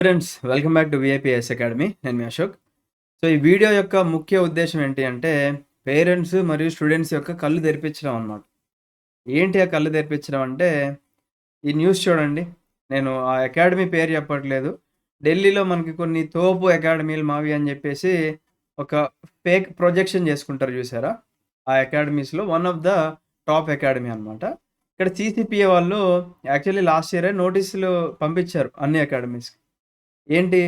Friends, welcome back to VIPS academy. నేను మీ Ashok. So, ఈ video యొక్క ముఖ్య ఉద్దేశ్యం ఏంటి అంటే, పేరెంట్స్ మరియు స్టూడెంట్స్ యొక్క కళ్ళు తెరిపించడం అన్నమాట. ఏంటి ఆ కళ్ళు తెరిపించడం అంటే, ఈ న్యూస్ చూడండి. నేను ఆ అకాడమీ పేరు చెప్పట్లేదు. ఢిల్లీలో మనకి కొన్ని తోపు అకాడమీలు మావి అని చెప్పేసి ఒక ఫేక్ ప్రొజెక్షన్ చేసుకుంటారు చూసారా? ఆ అకాడమీస్‌లో one of the top academy అన్నమాట. ఇక్కడ సీసీపీఏ వాళ్ళు యాక్చువల్లీ లాస్ట్ ఇయరే నోటీసులు పంపించారు అన్ని అకాడమీస్‌కి. ఏంటి?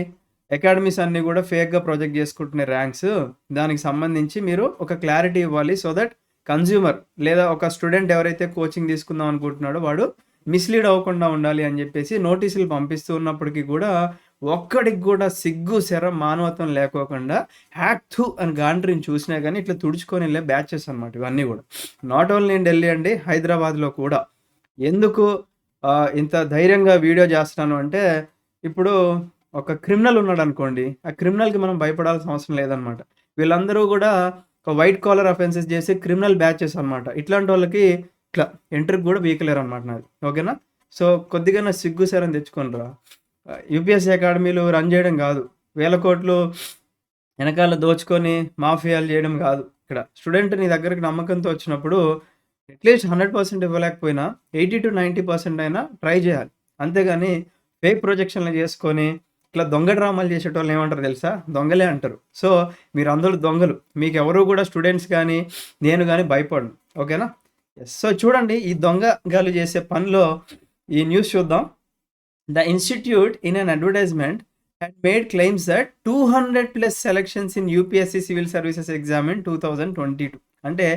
అకాడమీస్ అన్నీ గూడా ఫేక్‌గా ప్రొజెక్ట్ జేసుకుంటున్నాయి ర్యాంక్స్. దానికి సంబంధించి మీరు ఒక క్లారిటీ ఇవ్వాలి. సో దట్ కన్స్యూమర్ లేదా ఒక స్టూడెంట్ ఎవరైతే కోచింగ్ తీసుకుందాం అనుకుంటున్నాడో వాడు మిస్‌లీడ్ అవ్వకుండా ఉండాలి అని జెప్పేసి నోటీసులు పంపిస్తూ ఉన్నప్పటికి గూడా ఒక్కడికి గూడా సిగ్గు, శరం, మానవత్వం లేకోకుండా హ్యాక్ థు అని గాంట్రీని చూసినా గాని ఇట్లా తుడుచుకొని ఎళ్ళే బ్యాచెస్ అన్నమాట ఇవన్నీ గూడా. నాట్ ఓన్లీ ఇన్ ఢిల్లీ అండి, హైదరాబాద్‌లో కూడా. ఎందుకు ఇంత ధైర్యంగా వీడియో జేస్తున్నాను అంటే, ఇప్పుడు ఒక క్రిమినల్ ఉన్నాడనుకోండి. ఆ క్రిమినల్‌కి మనం భయపడాల్సిన అవసరం లేదనమాట. వీళ్ళందరూ గూడా ఒక వైట్ కాలర్ అఫెన్సెస్ చేసి క్రిమినల్ బ్యాచెస్ అనమాట. ఇట్లాంటోళ్ళకి ఇట్లా ఎంట్రీకి గూడా పీకలేరనమాట నాది. ఓకేనా? సో, కొద్దిగన్నా సిగ్గు, శరం తెచ్చుకోండిరా. యూపీఎస్సీ అకాడమీలు రన్ జేయడం గాదు. వేల కోట్లు ఎనకాల దోచుకొని మాఫియాలు జేయడం గాదు. ఇక్కడ స్టూడెంట్ నీ దగ్గరికి నమ్మకంతో వచ్చినప్పుడు అట్‌లీస్ట్ 100% ఇవ్వలేకపోయినా 80-90% అయినా ట్రై జేయాలి. అంతేగాని ఫేక్ ప్రొజెక్షన్‌లు జేసుకొని ఇట్లా దొంగ డ్రామాలు చేసేటోళ్ళని ఏమంటారో తెలుసా? దొంగలే అంటారు. సో, మీరందరూ దొంగలు. మీకెవరు గూడా స్టూడెంట్స్ గానీ, నేను గానీ భయపడను. ఓకేనా? యెస్. సో, చూడండి ఈ దొంగగాళ్ళు చేసే పనిలో ఈ న్యూస్ చూద్దాం. The institute in an advertisement had made claims that 200 plus selections in UPSC Civil Services exam in 2022. అంటే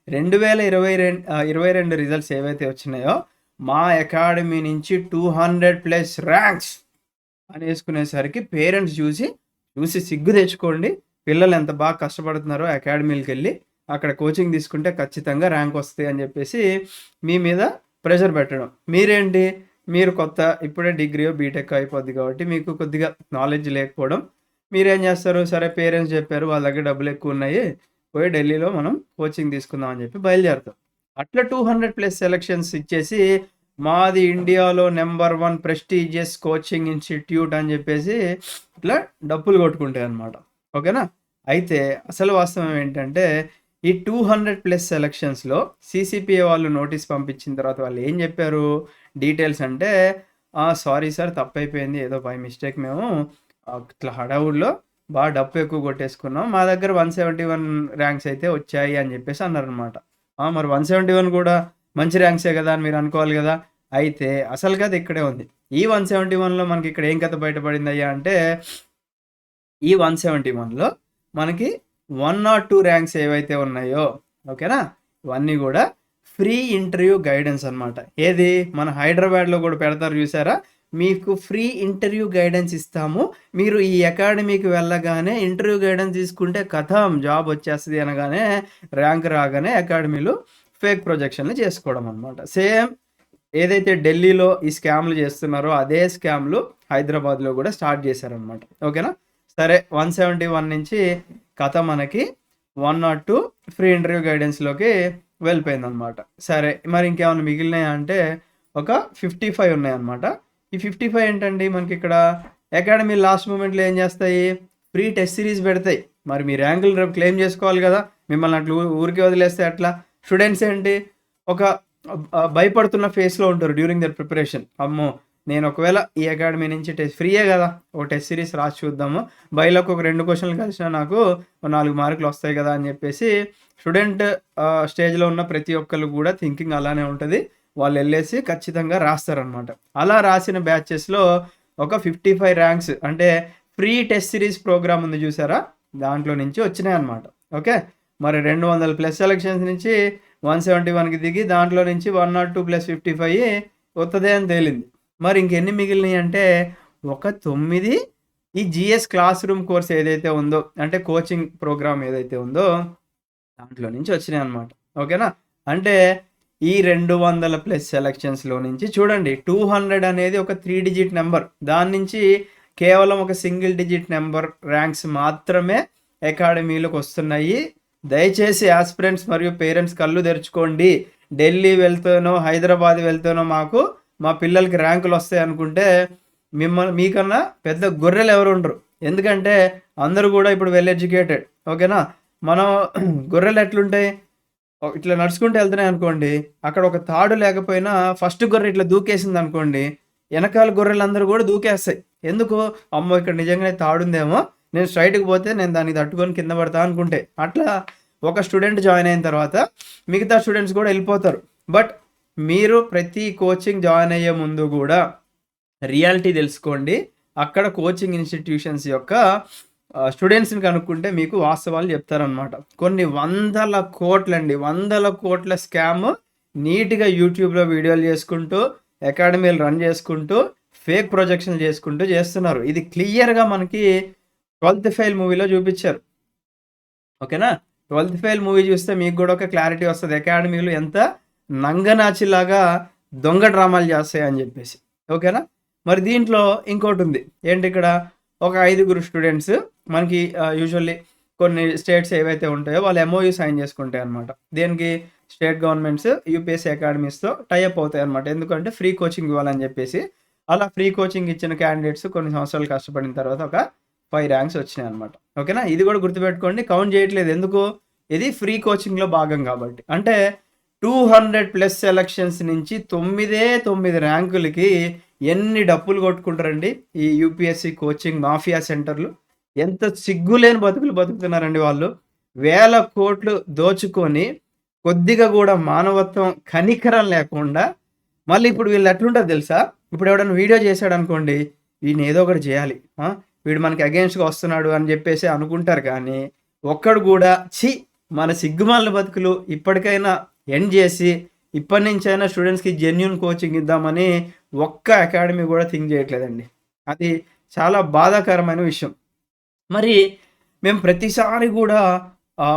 22 రిజల్ట్స్ ఏవైతే వచ్చినాయో, మా అకాడమీ నుంచి 200 ప్లస్ ర్యాంక్స్ అనేసుకునేసరికి పేరెంట్స్ చూసి సిగ్గు తెచ్చుకోండి. పిల్లలు ఎంత బాగా కష్టపడుతున్నారో అకాడమీలకెళ్ళి అక్కడ కోచింగ్ తీసుకుంటే ఖచ్చితంగా ర్యాంక్ వస్తాయి అని చెప్పేసి మీ మీద ప్రెషర్ పెట్టడం. మీరేంటి? మీరు కొత్త ఇప్పుడే డిగ్రీయో, బీటెక్కో అయిపోద్ది కాబట్టి మీకు కొద్దిగా నాలెడ్జ్ లేకపోవడం. మీరేం చేస్తారు? సరే పేరెంట్స్ చెప్పారు వాళ్ళ దగ్గర డబ్బులెక్కువున్నాయి. పోయి ఢిల్లీలో మనం కోచింగ్ తీసుకుందాం అని చెప్పి బయలుదేరుతాం. అట్లా 200 ప్లస్ సెలక్షన్స్ ఇచ్చేసి మాది ఇండియాలో నంబర్ 1 ప్రెస్టీజియస్ కోచింగ్ ఇన్‌స్టిట్యూట్ అని జెప్పేసి ఇట్లా డప్పులు కొట్టుకుంటాయన్నమాట. ఓకేనా? అయితే అసలు వాస్తవం ఏంటంటే ఈ 200 ప్లస్ సెలక్షన్స్‌లో సీసీపీఏ వాళ్ళు నోటీస్ పంపించిన తర్వాత వాళ్ళు ఏం జెప్పారు డీటెయిల్స్ అంటే, సారీ సార్ తప్పైపోయింది. ఏదో బై మిస్టేక్ మేము ఇట్లా హడావుడిలో బాగా డప్పు ఎక్కువ కొట్టేసుకున్నాం. మా దగ్గర 171 ర్యాంక్స్ అయితే వచ్చాయి అని జెప్పేసి అన్నారనమాట. మరి 171 గూడా మంచి ర్యాంక్సే గదా అని మీరు అనుకోవాలి గదా! అయితే అసలు కథ ఇక్కడే ఉంది. ఈ 171లో మనకి ఇక్కడ ఏం కథ బయటపడిందయ్యా అంటే, ఈ 171లో మనకి 1 ఆర్ 2 ర్యాంక్స్ ఏవైతే ఉన్నాయో ఓకేనా? ఇవన్నీ గూడా ఫ్రీ ఇంటర్వ్యూ గైడెన్స్ అన్నమాట. ఏది మన హైదరాబాద్‌లో గూడా పెడతారు చూసారా? మీకు ఫ్రీ ఇంటర్వ్యూ గైడెన్స్ ఇస్తాము. మీరు ఈ అకాడమీకి వెళ్ళగానే ఇంటర్వ్యూ గైడెన్స్ తీసుకుంటే ఖతం జాబ్ వచ్చేస్తది అనగానే ర్యాంక్ రాగానే అకాడమీలో ఫేక్ ప్రొజెక్షన్‌లు చేసుకోవడం అన్నమాట. సేమ్ ఏదైతే ఢిల్లీలో ఈ స్కామ్‌లు చేస్తున్నారో అదే స్కామ్‌లు హైదరాబాద్‌లో గూడా స్టార్ట్ చేశారన్నమాట. ఓకేనా? సరే 171 నుంచి కథ మనకి 102 ఫ్రీ ఇంటర్వ్యూ గైడెన్స్‌లోకి వెళ్ళిపోయిందన్నమాట. సరే మరి ఇంకేమన్నా మిగిలినాయా అంటే ఒక 55 ఉన్నాయన్నమాట. ఈ 55 ఏంటండి మనకిక్కడ అకాడమీ లాస్ట్ మూమెంట్‌లో ఏం చేస్తాయి? ఫ్రీ టెస్ట్ సిరీస్ పెడతాయి. మరి మీ ర్యాంకులు రేపు క్లెయిమ్ చేసుకోవాలి గదా! మిమ్మల్ని అట్లా ఊరికే వదిలేస్తే ఎట్లా? స్టూడెంట్స్ ఏంటి? ఒక భయపడుతున్న ఫేస్‌లో ఉంటారు డ్యూరింగ్ దర్ ప్రిపరేషన్. అమ్మో! నేను ఒకవేళ ఈ అకాడమీ నుంచి ఫ్రీయే గదా! ఒక టెస్ట్ సిరీస్ రాసి చూద్దాము. బైలక్ ఒక 2 క్వెషన్‌లు కలిసినా నాకు ఓ 4 మార్కులు వస్తాయి గదా! అని జెప్పేసి స్టూడెంట్ స్టేజ్‌లో ఉన్న ప్రతి ఒక్కళ్ళు గూడా థింకింగ్ అలానే ఉంటది. వాళ్ళెళ్ళేసి ఖచ్చితంగా రాస్తారనమాట. అలా రాసిన బ్యాచెస్‌లో ఒక 55 ర్యాంక్స్ అంటే ఫ్రీ టెస్ట్ సిరీస్ ప్రోగ్రామ్ ఉంది జూసారా? దాంట్లో నుంచి వచ్చినాయన్నమాట. ఓకే. మరి 200 ప్లస్ సెలక్షన్స్ నుంచి 171కి దిగి దాంట్లో నుంచి 102 ప్లస్ 55 వత్తదే అని తేలింది. మరి ఇంకెన్ని మిగిలినయి అంటే ఒక 9 ఈ జీఎస్ క్లాస్ రూమ్ కోర్స్ ఏదైతే ఉందో అంటే కోచింగ్ ప్రోగ్రామ్ ఏదైతే ఉందో దాంట్లో నుంచి వచ్చినాయన్నమాట. ఓకేనా? అంటే ఈ 200 ప్లస్ సెలక్షన్స్‌లో నుంచి చూడండి 200 అనేది ఒక 3 డిజిట్ నంబర్. దాని నుంచి కేవలం ఒక సింగిల్ డిజిట్ నంబర్ ర్యాంక్స్ మాత్రమే అకాడమీలోకొస్తున్నాయి. దయచేసి యాస్పిరెంట్స్ మరియు పేరెంట్స్ కళ్ళు తెరుచుకోండి. ఢిల్లీ వెళ్తేనో, హైదరాబాద్ వెళ్తేనో మా పిల్లలకి ర్యాంకులొస్తాయనుకుంటే మీకన్నా పెద్ద గొర్రెలు ఎవరు ఉండరు. ఎందుకంటే అందరూ కూడా ఇప్పుడు వెల్ ఎడ్యుకేటెడ్. ఓకేనా? మనం గొర్రెలు ఎట్లుంటాయి? ఇట్లా నడుచుకుంటూ వెళ్తున్నాయి అనుకోండి. అక్కడ ఒక తాడు లేకపోయినా ఫస్ట్ గొర్రె ఇట్లా దూకేసిందనుకోండి, ఎనకాల గొర్రెలందరూ కూడా దూకేస్తాయి. ఎందుకు? అమ్మో! ఇక్కడ నిజంగానే తాడుందేమో, నేను స్ట్రెయిట్‌గా పోతే నేను దాన్ని తట్టుకొని కింద పడతా అనుకుంటే. అట్లా ఒక స్టూడెంట్ జాయిన్ అయిన తర్వాత మిగతా స్టూడెంట్స్ కూడా వెళ్ళిపోతారు. బట్ మీరు ప్రతి కోచింగ్ జాయిన్ అయ్యే ముందు గూడా రియాలిటీ తెలుసుకోండి. అక్కడ కోచింగ్ ఇన్‌స్టిట్యూషన్స్ యొక్క స్టూడెంట్స్‌ని కనుక్కుంటే మీకు వాస్తవాలు చెప్తారనమాట. కొన్ని వందల కోట్లండి. వందల కోట్ల స్కామ్ నీట్‌గా యూట్యూబ్‌లో వీడియోలు చేసుకుంటూ, అకాడమీలు రన్ చేసుకుంటూ, ఫేక్ ప్రొజెక్షన్‌లు చేసుకుంటూ చేస్తున్నారు. ఇది క్లియర్‌గా మనకి 'ట్వెల్త్ ఫెయిల్' మూవీలో చూపిచ్చారు. ఓకేనా? 'ట్వెల్త్ ఫెయిల్' మూవీ చూస్తే మీకు గూడా ఒక క్లారిటీ వస్తది. అకాడమీలు ఎంత నంగనాచిలాగా దొంగ డ్రామాలు చేస్తాయని జెప్పేసి. ఓకేనా? మరి దీంట్లో ఇంకోటుంది. ఏంటిక్కడ ఒక 5గురు స్టూడెంట్స్ మనకి యూజువల్లీ కొన్ని స్టేట్స్ ఏవైతే ఉంటాయో వాళ్ళు ఎంఓయూ సైన్ చేసుకుంటాయన్నమాట. దేనికి? స్టేట్ గవర్నమెంట్స్ యూపీఎస్సీ అకాడమీస్‌తో టై అప్ అవుతాయన్నమాట. ఎందుకంటే ఫ్రీ కోచింగ్ ఇవ్వాలని జెప్పేసి. అలా ఫ్రీ కోచింగ్ ఇచ్చిన క్యాండిడేట్స్ కొన్ని సంవత్సరాలు కష్టపడిన తర్వాత ఒక 5 ర్యాంక్స్ వచ్చినాయన్నమాట. ఓకేనా? ఇది గూడా గుర్తుపెట్టుకోండి. కౌంట్ చేయట్లేదు. ఎందుకు? ఇది ఫ్రీ కోచింగ్‌లో భాగం గాబట్టి. అంటే 200+ సెలక్షన్స్ నుంచి 9 ర్యాంకులకి ఎన్ని డప్పులు కొట్టుకుంటారండి ఈ యూపీఎస్సీ కోచింగ్ మాఫియా సెంటర్‌లు. ఎంత సిగ్గులేని బతుకులు బతుకుతున్నారండి వాళ్ళు. వేల కోట్లు దోచుకొని కొద్దిగా గూడా మానవత్వం, కనికరం లేకుండా మళ్ళీ ఇప్పుడు వీళ్ళు ఎట్లుంటారో తెలుసా? ఇప్పుడు ఎవడైనా వీడియో చేశాడనుకోండి, వీడిని ఏదో ఒకటి చేయాలి. వీడు మనకి అగెయిన్స్ట్‌గా వస్తున్నాడు అని జెప్పేసి అనుకుంటారు కానీ, ఒక్కడు గూడా ఛీ! మన సిగ్గుమాలిన బతుకులు ఇప్పటికైనా ఎండ్ జేసి, ఇప్పటి నుంచైనా స్టూడెంట్స్‌కి జెన్యూన్ కోచింగ్ ఇద్దామని ఒక్క అకాడమీ గూడా థింక్ జేయట్లేదండి. అది చాలా బాధాకరమైన విషయం. మరి మేము ప్రతిసారి గూడా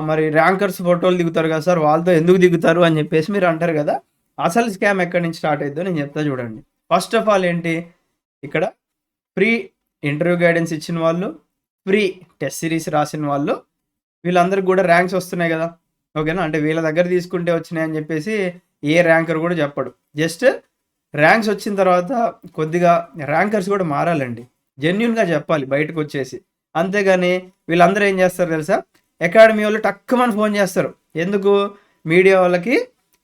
మరి ర్యాంకర్స్ ఫోటోలు దిగుతారు గదా సార్! వాళ్ళతో ఎందుకు దిగుతారు అని జెప్పేసి మీరు అంటారు గదా! అసలు స్కామ్ ఎక్కడి నుంచి స్టార్ట్ అయిద్దో నేను చెప్తా చూడండి. ఫస్ట్ ఆఫ్ ఆల్ ఏంటి? ఇక్కడ ఫ్రీ ఇంటర్వ్యూ గైడెన్స్ ఇచ్చిన వాళ్ళు, ఫ్రీ టెస్ట్ సిరీస్ రాసిన వాళ్ళు, వీళ్ళందరికి గూడా ర్యాంక్స్ వస్తున్నాయి గదా! ఓకేనా? అంటే వీళ్ళ దగ్గర తీసుకుంటే వచ్చినాయని జెప్పేసి ఏ ర్యాంకర్ గూడా చెప్పడు. జస్ట్ ర్యాంక్స్ వచ్చిన తర్వాత కొద్దిగా ర్యాంకర్స్ గూడా మారాలండి. జెన్యూన్‌గా చెప్పాలి బయటకొచ్చేసి. అంతేగాని వీళ్ళందరూ ఏం జేస్తారో తెలుసా? అకాడమీ వోళ్ళు టక్కుమని ఫోను జేస్తారు. ఎందుకు? మీడియా వాళ్ళకి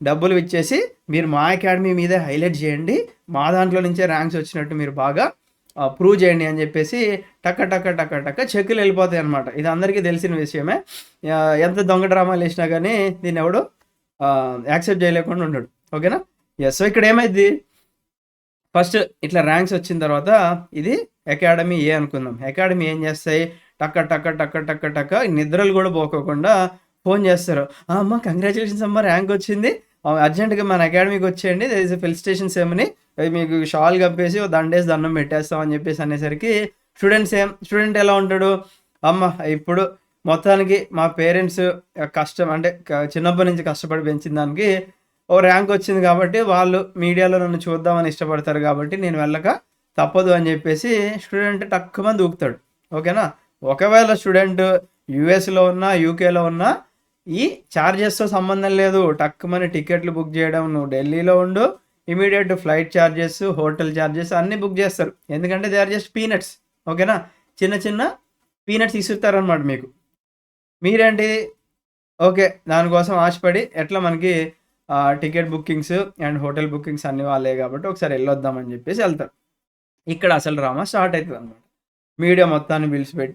డబ్బులు ఇచ్చేసి, మీరు మా అకాడమీ మీదే హైలైట్ జేయండి. మా దాంట్లో నుంచే ర్యాంక్స్ వచ్చినట్టు మీరు బాగా ప్రూవ్ చేయండి అని చెప్పేసి టక టక టక టక చెక్కులు వెళ్ళిపోతాయన్నమాట. ఇది అందరికీ తెలిసిన విషయమే. ఎంత దొంగ డ్రామాలు వేసినా కానీ దీన్ని ఎవడు యాక్సెప్ట్ చేయలేకుండా ఉండడు. ఓకేనా? యెస్. సో ఇక్కడ ఏమైద్ది? ఫస్ట్ ఇట్లా ర్యాంక్స్ వచ్చిన తర్వాత ఇది అకాడమీ ఏ అనుకుందాం. అకాడమీ ఏం చేస్తాయి? టక టక టక టక టక నిద్రలు కూడా పోకోకుండా ఫోన్ చేస్తారు. అమ్మ కంగ్రాచ్యులేషన్స్ అమ్మ ర్యాంక్ వచ్చింది. అర్జెంట్‌గా మన అకాడమీకి వచ్చేయండి. There is a felicitations ceremony. మీకు షాల్ కప్పేసి ఓ దండేసి దండం పెట్టేస్తాం అని చెప్పేసి అనేసరికి స్టూడెంట్ ఎలా ఉంటాడు? అమ్మ ఇప్పుడు మొత్తానికి మా పేరెంట్స్ కష్టం అంటే చిన్నప్పటి నుంచి కష్టపడి పెంచిన దానికి ఓ ర్యాంక్ వచ్చింది కాబట్టి వాళ్ళు మీడియాలో నన్ను చూద్దామని ఇష్టపడతారు కాబట్టి నేను వెళ్ళక తప్పదు అని చెప్పేసి స్టూడెంట్ టక్కుమని దూకుతాడు. ఓకేనా? ఒకవేళ స్టూడెంట్ యూఎస్‌లో ఉన్నా, యూకేలో ఉన్నా ఈ చార్జెస్‌తో సంబంధం లేదు. టక్కుమని టికెట్లు బుక్ చేయడం, నువ్వు ఢిల్లీలో ఉండు, immediate flight charges, hotel charges అన్నీ బుక్ చేస్తారు. ఎందుకంటే దే ఆర్ జస్ట్ పీనట్స్. ఓకేనా? చిన్న చిన్న పీనట్స్ ఇసురుతారనమాట మీకు. మీరేంటి ఓకే. దానికోసం ఆశపడి ఎట్లా మనకి ticket bookings and hotel bookings అన్నీ వాళ్ళే కాబట్టి ఒకసారి ఎళ్ళొద్దాం అని చెప్పేసి ఎళ్తారు. ఇక్కడ అసలు డ్రామా స్టార్ట్ అయితదనమాట. మీడియా మొత్తాన్ని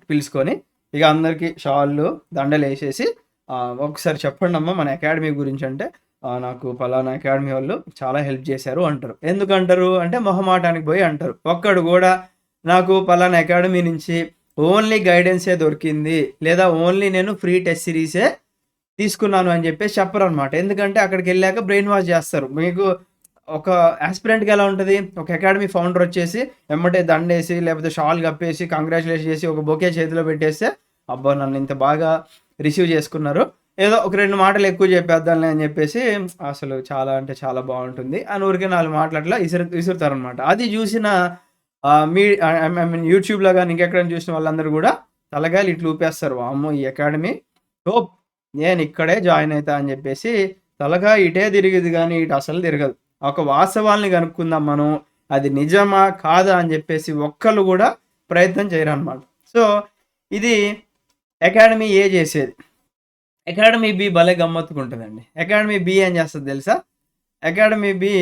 పిలుసుకొని ఇక అందరికి షాల్లు, దండలేసేసి ఒకసారి చెప్పండమ్మా మన అకాడమీ గురించి అంటే, నాకు పలానా అకాడమీ వాళ్ళు చాలా హెల్ప్ చేశారు అంటారు. ఎందుకంటారు? అంటే మొహమాటానికి పోయి అంటారు. ఒక్కడు గూడా నాకు పలానా అకాడమీ నుంచి ఓన్లీ గైడెన్సే దొరికింది. లేదా ఓన్లీ నేను ఫ్రీ టెస్ట్ సిరీసే తీసుకున్నాను అని చెప్పేసి చెప్పరనమాట. ఎందుకంటే అక్కడికెళ్ళాక బ్రెయిన్ వాష్ చేస్తారు. మీకు ఒక యాస్పిరెంట్‌కి ఎలా ఉంటది? ఒక అకాడమీ ఫౌండర్ వచ్చేసి ఎమ్మటే దండేసి, లేకపోతే షాల్ కప్పేసి, కంగ్రాచ్యులేషన్ చేసి, ఒక బొకే చేతిలో పెట్టేస్తే, అబ్బా! నన్ను ఇంత బాగా రిసీవ్ చేసుకున్నారు. ఏదో ఒక 2 మాటలు ఎక్కువ చెప్పేద్దాంలే అని చెప్పేసి అసలు చాలా అంటే చాలా బావుంటుంది అని ఊరికే 4 మాటలు అట్లా విసురుతారనమాట. అది చూసిన ఐ మీన్ యూట్యూబ్‌లో గాని ఇంకెక్కడైనా చూసిన వాళ్ళందరూ గూడా తలకాయలు ఇట్లా ఊపేస్తారు. వామ్మో! ఈ అకాడమీ తోప్ నేనిక్కడే జాయిన్ అయితా అని జెప్పేసి తలకాయ ఇటే తిరిగిద్ది గానీ, ఇటు అసలు తిరగదు. ఒక వాస్తవాల్ని గనుక్కుందాం మనం. అది నిజమా కాదా అని చెప్పేసి ఒక్కళ్ళు కూడా ప్రయత్నం చేయరనమాట. సో ఇది అకాడమీ ఏ చేసేది. అకాడమీ బి భలే గమ్మత్తుకుంటుందండి. అకాడమీ బి ఏం చేస్తది తెలుసా? అకాడమీ బి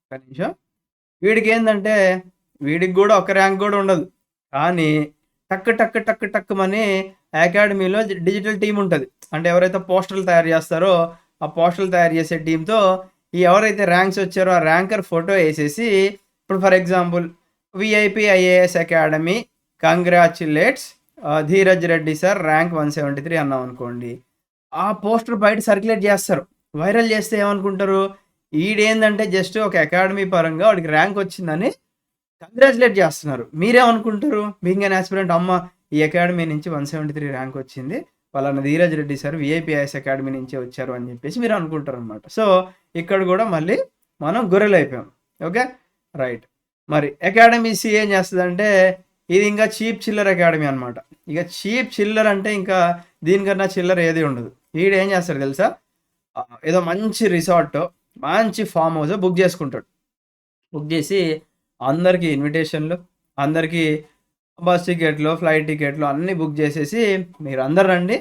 ఒక్క నిమిషం. వీడికేందంటే వీడికి గూడా ఒక ర్యాంక్ గూడా ఉండదు. కానీ టక్కుమని అకాడమీలో డిజిటల్ టీమ్ ఉంటది. అంటే ఎవరైతే పోస్టర్‌లు తయారు చేస్తారో, ఆ పోస్టర్‌లు తయారు చేసే టీమ్‌తో ఈ ఎవరైతే ర్యాంక్స్ వచ్చారో ఆ ర్యాంకర్ ఫోటో ఏసేసి, ఇప్పుడు for example VIP IAS academy congratulates Dheeraj Reddy sir rank 173 అన్నామనుకోండి. ఆ పోస్టర్ బయట సర్క్యులేట్ చేస్తారు. వైరల్ చేస్తే ఏమనుకుంటారు? ఈడేందంటే జస్ట్ ఒక అకాడమీ పరంగా వాడికి ర్యాంక్ వచ్చిందని కంగ్రాచులేట్ చేస్తున్నారు. మీరేమనుకుంటారు? బీయింగ్ ఎన్ యాస్పిరెంట్ అమ్మ ఈ అకాడమీ నుంచి 173 ర్యాంక్ వచ్చింది. పలానా ధీరజ్ రెడ్డి సార్ వీఐపీఐఎస్ అకాడమీ నుంచే వచ్చారు అని చెప్పేసి మీరు అనుకుంటారనమాట. సో ఇక్కడ కూడా మళ్ళీ మనం గొర్రెలైపోయాం. Okay right. మరి అకాడమీ సి ఏం చేస్తుందంటే ఇది ఇంకా చీప్ చిల్లర్ అకాడమీ అనమాట. ఇక చీప్ చిల్లర్ అంటే ఇంకా దీనికన్నా చిల్లర ఏది ఉండదు. వీడేం చేస్తాడు తెలుసా? ఏదో మంచి రిసార్ట్ మంచి ఫామ్ హౌస్ బుక్ చేసుకుంటాడు. బుక్ చేసి అందరికీ ఇన్విటేషన్లు, అందరికీ బస్ టికెట్లు, ఫ్లైట్ టికెట్లు అన్నీ బుక్ చేసేసి మీరు అందరు రండి.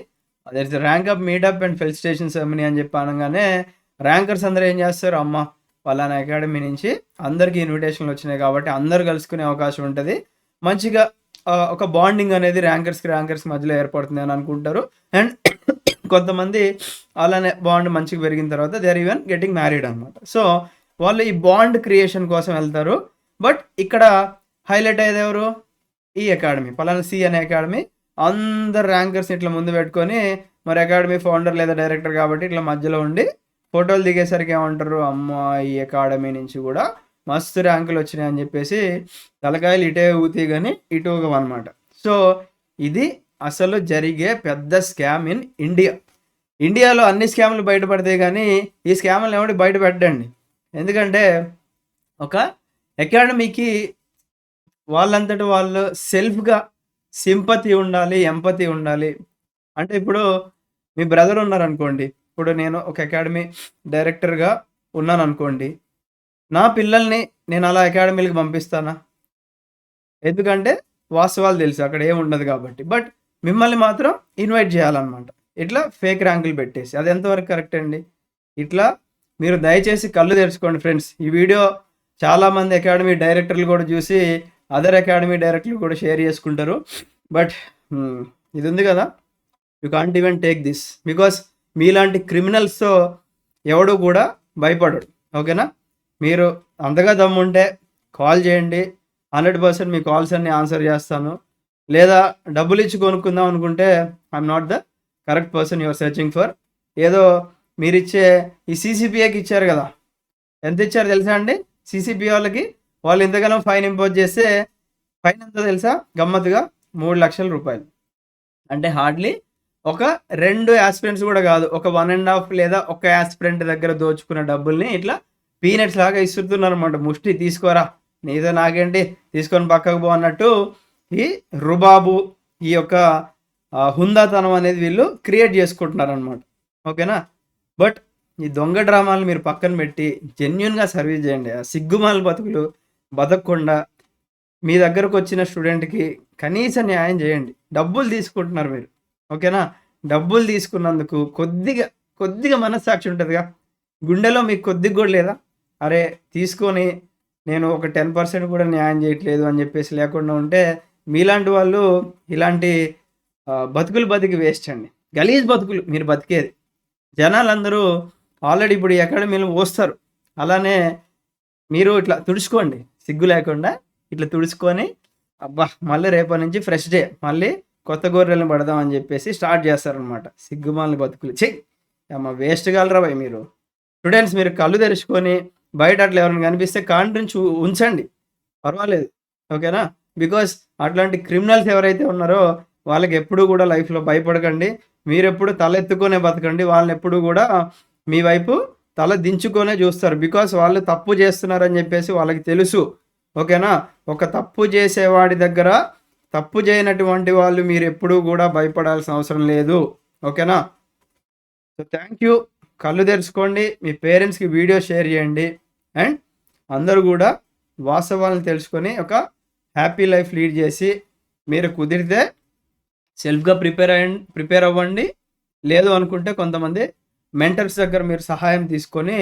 There is rank up meetup and felicitation ceremony అని చెప్పి అనగానే ర్యాంకర్స్ అందరూ ఏం చేస్తారు? అమ్మ పలానా అకాడమీ నుంచి అందరికీ ఇన్విటేషన్లు వచ్చినాయి కాబట్టి అందరూ కలుసుకునే అవకాశం ఉంటుంది. మంచిగా ఒక బాండింగ్ అనేది ర్యాంకర్స్ మధ్యలో ఏర్పడుతుంది అని అనుకుంటారు. అండ్ కొంతమంది అలానే బాండ్ మంచిగా పెరిగిన తర్వాత they are even getting married అనమాట. సో వాళ్ళు ఈ బాండ్ క్రియేషన్ కోసం వెళ్తారు. బట్ ఇక్కడ హైలైట్ అయ్యేది ఎవరు? ఈ అకాడమీ పలానా సి అనే అకాడమీ అందరు ర్యాంకర్స్ ఇట్లా ముందు పెట్టుకొని మరి అకాడమీ ఫౌండర్ లేదా డైరెక్టర్ కాబట్టి ఇట్లా మధ్యలో ఉండి ఫోటోలు దిగేసరికి ఏమంటారు? అమ్మ ఈ అకాడమీ నుంచి కూడా మస్తు ర్యాంకులు వచ్చినాయి అని చెప్పేసి తలకాయలు ఇటే ఊతి కానీ ఇటు అనమాట. సో ఇది అసలు జరిగే పెద్ద స్కామ్ ఇన్ ఇండియా. ఇండియాలో అన్ని స్కామ్లు బయటపడతాయి కానీ ఈ స్కామ్లు ఏమిటి బయట పెట్టండి. ఎందుకంటే ఒక అకాడమీకి వాళ్ళంతటి వాళ్ళు సెల్ఫ్గా సింపతి ఉండాలి, ఎంపతి ఉండాలి. అంటే ఇప్పుడు మీ బ్రదర్ ఉన్నారనుకోండి, ఇప్పుడు నేను ఒక అకాడమీ డైరెక్టర్గా ఉన్నాను అనుకోండి, నా పిల్లల్ని నేను అలా అకాడమీలకు పంపిస్తానా? ఎందుకంటే వాస్తవాలు తెలుసు అక్కడ ఏముండదు కాబట్టి. బట్ మిమ్మల్ని మాత్రం ఇన్వైట్ చేయాలన్నమాట. ఇట్లా ఫేక్ ర్యాంకులు పెట్టేసి అది ఎంతవరకు కరెక్ట్ అండి? ఇట్లా మీరు దయచేసి కళ్ళు తెరుచుకోండి ఫ్రెండ్స్. ఈ వీడియో చాలామంది అకాడమీ డైరెక్టర్లు కూడా చూసి అదర్ అకాడమీ డైరెక్టర్లు కూడా షేర్ చేసుకుంటారు. బట్ ఇది ఉంది కదా, you can't even take this because మీలాంటి క్రిమినల్స్తో ఎవడు కూడా భయపడడు. ఓకేనా? మీరు అంతగా దమ్ముంటే కాల్ చేయండి, 100% మీ కాల్స్ అన్ని ఆన్సర్ చేస్తాను. లేదా డబ్బులు ఇచ్చి కొనుక్కుందాం అనుకుంటే I'm not the correct person your searching for. ఏదో మీరిచ్చే ఈ సీసీపీఏకి ఇచ్చారు కదా, ఎంత ఇచ్చారు తెలుసా అండి? సీసీపీ వాళ్ళకి వాళ్ళు ఇంతగానో ఫైన్ ఇంపోజ్ చేస్తే ఫైన్ ఎంతో తెలుసా? గమ్మత్తుగా 3 లక్షల రూపాయలు. అంటే హార్డ్లీ ఒక 2 యాస్పిరెంట్స్ కూడా కాదు, ఒక 1.5 లేదా ఒక యాస్పిరెంట్ దగ్గర దోచుకున్న డబ్బుల్ని ఇట్లా పీనట్స్ లాగా ఇస్తున్నారు అనమాట. ముష్టి తీసుకోరా, నీతో నాకేంటి, తీసుకొని పక్కకు పో అన్నట్టు ఈ రుబాబు, ఈ యొక్క హుందాతనం అనేది వీళ్ళు క్రియేట్ చేసుకుంటున్నారు అనమాట. ఓకేనా? బట్ ఈ దొంగ డ్రామాలు మీరు పక్కన పెట్టి జెన్యున్గా సర్వీస్ చేయండి. ఆ సిగ్గుమాల బతుకులు బతకకుండా మీ దగ్గరకు వచ్చిన స్టూడెంట్కి కనీస న్యాయం చేయండి. డబ్బులు తీసుకుంటున్నారు మీరు. ఓకేనా? డబ్బులు తీసుకున్నందుకు కొద్దిగా మనస్సాక్షి ఉంటుందిగా, గుండెలో మీకు కొద్దిగా కూడా లేదా? అరే తీసుకొని నేను ఒక 10% కూడా న్యాయం చేయట్లేదు అని చెప్పేసి లేకుండా ఉంటే మీలాంటి వాళ్ళు ఇలాంటి బతుకులు బతికి వేస్ట్ అండి. గలీజ్ బతుకులు మీరు బతికేది. జనాలందరూ ఆల్రెడీ ఇప్పుడు ఈ అకాడమీలో వస్తారు. అలానే మీరు ఇట్లా తుడుచుకోండి, సిగ్గు లేకుండా ఇట్లా తుడుచుకొని అబ్బా మళ్ళీ రేపటి నుంచి ఫ్రెష్ డే, మళ్ళీ కొత్త గొర్రెలను పడదాం అని చెప్పేసి స్టార్ట్ చేస్తారనమాట. సిగ్గుమాలని బతుకులు అమ్మ వేస్ట్ కాలరా భయ్ మీరు. స్టూడెంట్స్ మీరు కళ్ళు తెరుచుకొని బయట అట్లా ఎవరైనా కనిపిస్తే కాంట్రించి ఉంచండి, పర్వాలేదు. ఓకేనా? బికాస్ అట్లాంటి క్రిమినల్స్ ఎవరైతే ఉన్నారో వాళ్ళకి ఎప్పుడు కూడా లైఫ్లో భయపడకండి. మీరెప్పుడు తల ఎత్తుకొనే బతకండి. వాళ్ళని ఎప్పుడు కూడా మీ వైపు తల దించుకొనే చూస్తారు. బికాస్ వాళ్ళు తప్పు చేస్తున్నారని చెప్పేసి వాళ్ళకి తెలుసు. ఓకేనా? ఒక తప్పు చేసేవాడి దగ్గర తప్పు చేయనటువంటి వాళ్ళు మీరు ఎప్పుడూ కూడా భయపడాల్సిన అవసరం లేదు. ఓకేనా? So thank you. కళ్ళు తెరుచుకోండి, మీ పేరెంట్స్కి వీడియో షేర్ చేయండి. అండ్ అందరూ కూడా వాస్తవాలను తెలుసుకొని ఒక హ్యాపీ లైఫ్ లీడ్ చేసి మీరు కుదిరితే సెల్ఫ్‌గా ప్రిపేర్ అవ్వండి. లేదు అనుకుంటే కొంతమంది మెంటర్స్ దగ్గర మీరు సహాయం తీసుకొని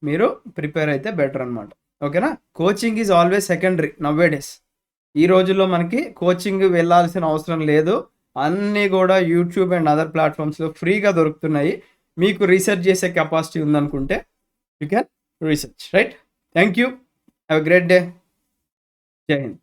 మీరు ప్రిపేర్ అయితే బెటర్ అనమాట. ఓకేనా? Coaching is always secondary nowadays. ఈ రోజుల్లో మనకి కోచింగ్ వెళ్ళాల్సిన అవసరం లేదు. అన్నీ గూడా యూట్యూబ్ అండ్ అదర్ ప్లాట్‌ఫామ్స్‌లో ఫ్రీగా దొరుకుతున్నాయి. మీకు రీసెర్చ్ చేసే కెపాసిటీ ఉందనుకుంటే you can research. Right? Thank you. Have a great day. Jai Hind.